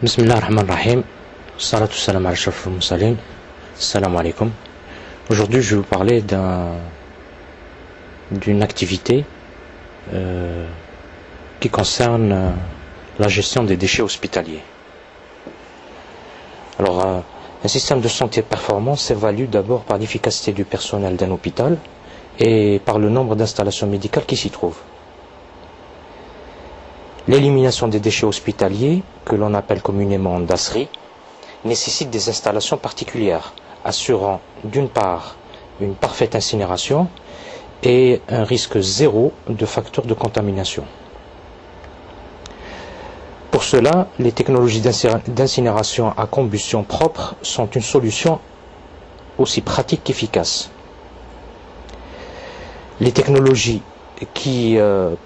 Bismillah ar-Rahman ar-Rahim. Salatu salam ala ashrafil mursalin. Assalamu alaikum. Aujourd'hui, je vais vous parler d'une activité qui concerne la gestion des déchets hospitaliers. Alors, un système de santé performant s'évalue d'abord par l'efficacité du personnel d'un hôpital et par le nombre d'installations médicales qui s'y trouvent. L'élimination des déchets hospitaliers, que l'on appelle communément DASRI, nécessite des installations particulières, assurant d'une part une parfaite incinération et un risque zéro de facteurs de contamination. Pour cela, les technologies d'incinération à combustion propre sont une solution aussi pratique qu'efficace. Les technologies qui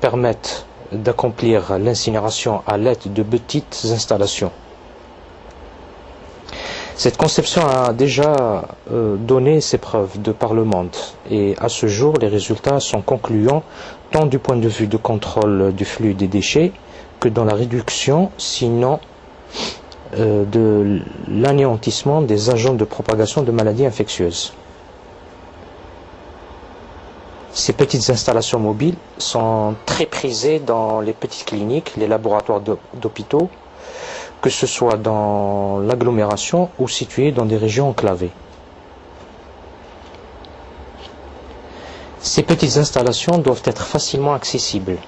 permettent d'accomplir l'incinération à l'aide de petites installations. Cette conception a déjà donné ses preuves de par le monde et à ce jour les résultats sont concluants tant du point de vue de contrôle du flux des déchets que dans la réduction, sinon de l'anéantissement des agents de propagation de maladies infectieuses. Ces petites installations mobiles sont très prisées dans les petites cliniques, les laboratoires d'hôpitaux, que ce soit dans l'agglomération ou situées dans des régions enclavées. Ces petites installations doivent être facilement accessibles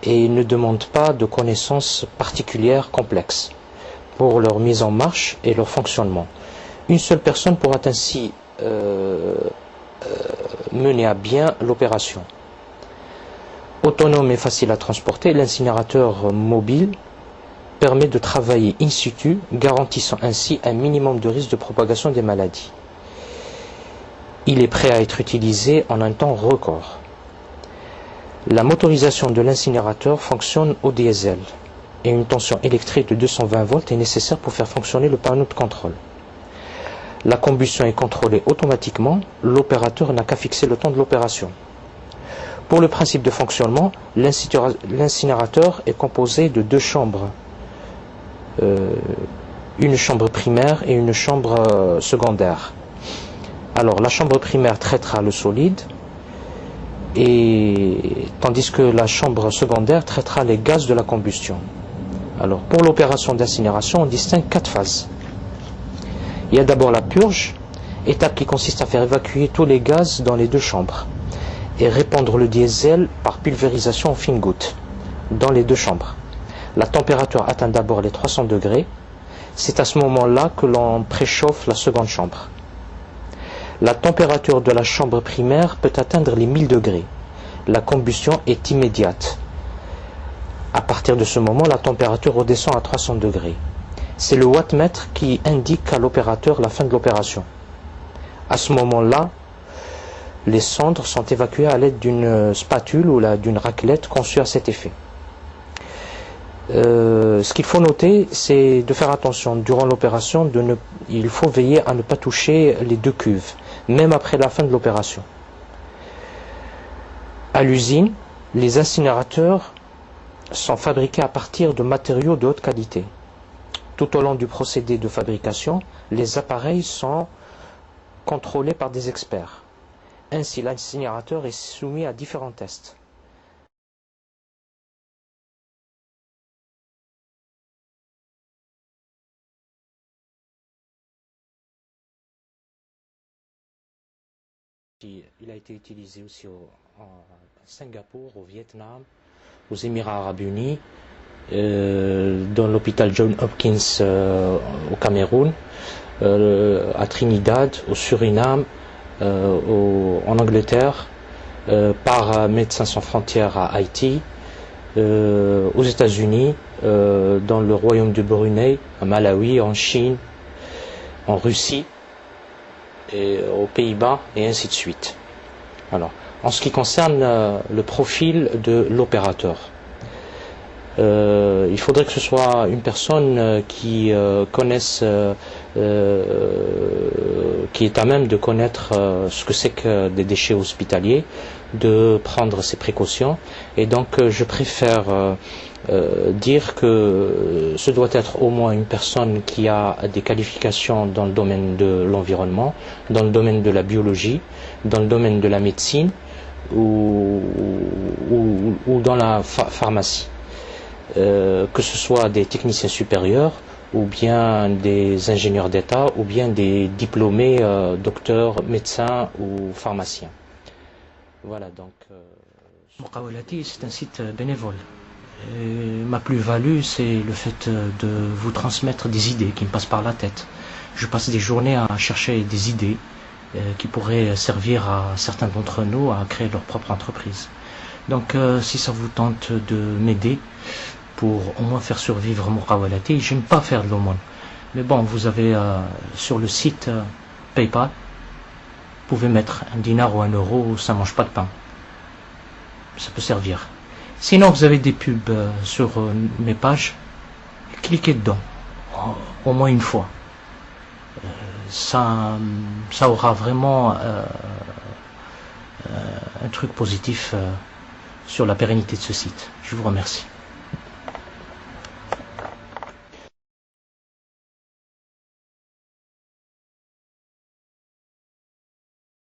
et ne demandent pas de connaissances particulières complexes pour leur mise en marche et leur fonctionnement. Une seule personne pourra ainsi mener à bien l'opération. Autonome et facile à transporter, l'incinérateur mobile permet de travailler in situ, garantissant ainsi un minimum de risque de propagation des maladies. Il est prêt à être utilisé en un temps record. La motorisation de l'incinérateur fonctionne au diesel et une tension électrique de 220 volts est nécessaire pour faire fonctionner le panneau de contrôle. La combustion est contrôlée automatiquement, l'opérateur n'a qu'à fixer le temps de l'opération. Pour le principe de fonctionnement, l'incinérateur est composé de deux chambres, une chambre primaire et une chambre secondaire. Alors la chambre primaire traitera le solide, tandis que la chambre secondaire traitera les gaz de la combustion. Alors pour l'opération d'incinération, on distingue 4 phases. Il y a d'abord la purge, étape qui consiste à faire évacuer tous les gaz dans les deux chambres et répandre le diesel par pulvérisation en fines gouttes dans les deux chambres. La température atteint d'abord les 300 degrés. C'est à ce moment-là que l'on préchauffe la seconde chambre. La température de la chambre primaire peut atteindre les 1000 degrés. La combustion est immédiate. À partir de ce moment, la température redescend à 300 degrés. C'est le wattmètre qui indique à l'opérateur la fin de l'opération. À ce moment-là, les cendres sont évacuées à l'aide d'une spatule ou d'une raclette conçue à cet effet. Ce qu'il faut noter, c'est de faire attention durant l'opération, il faut veiller à ne pas toucher les deux cuves, même après la fin de l'opération. À l'usine, les incinérateurs sont fabriqués à partir de matériaux de haute qualité. Tout au long du procédé de fabrication, les appareils sont contrôlés par des experts. Ainsi, l'incinérateur est soumis à différents tests. Il a été utilisé aussi à Singapour, au Vietnam, aux Émirats Arabes Unis, dans l'hôpital John Hopkins au Cameroun, à Trinidad, au Suriname, en Angleterre, par Médecins sans frontières à Haïti, aux États-Unis, dans le royaume de Brunei, à Malawi, en Chine, en Russie, et aux Pays-Bas, et ainsi de suite. Alors, en ce qui concerne le profil de l'opérateur, il faudrait que ce soit une personne qui connaisse qui est à même de connaître ce que c'est que des déchets hospitaliers, de prendre ses précautions. Et donc je préfère dire que ce doit être au moins une personne qui a des qualifications dans le domaine de l'environnement, dans le domaine de la biologie, dans le domaine de la médecine ou dans la pharmacie. Que ce soit des techniciens supérieurs ou bien des ingénieurs d'État ou bien des diplômés docteurs, médecins ou pharmaciens. Voilà donc. Muqawalati, c'est un site bénévole. Et ma plus-value, c'est le fait de vous transmettre des idées qui me passent par la tête. Je passe des journées à chercher des idées qui pourraient servir à certains d'entre nous à créer leur propre entreprise. Donc si ça vous tente de m'aider pour au moins faire survivre Muqawalati, j'aime pas faire de l'aumône. Mais bon, vous avez sur le site PayPal, vous pouvez mettre un dinar ou un euro, ça mange pas de pain. Ça peut servir. Sinon, vous avez des pubs sur mes pages, cliquez dedans, au moins une fois. Ça aura vraiment un truc positif sur la pérennité de ce site. Je vous remercie.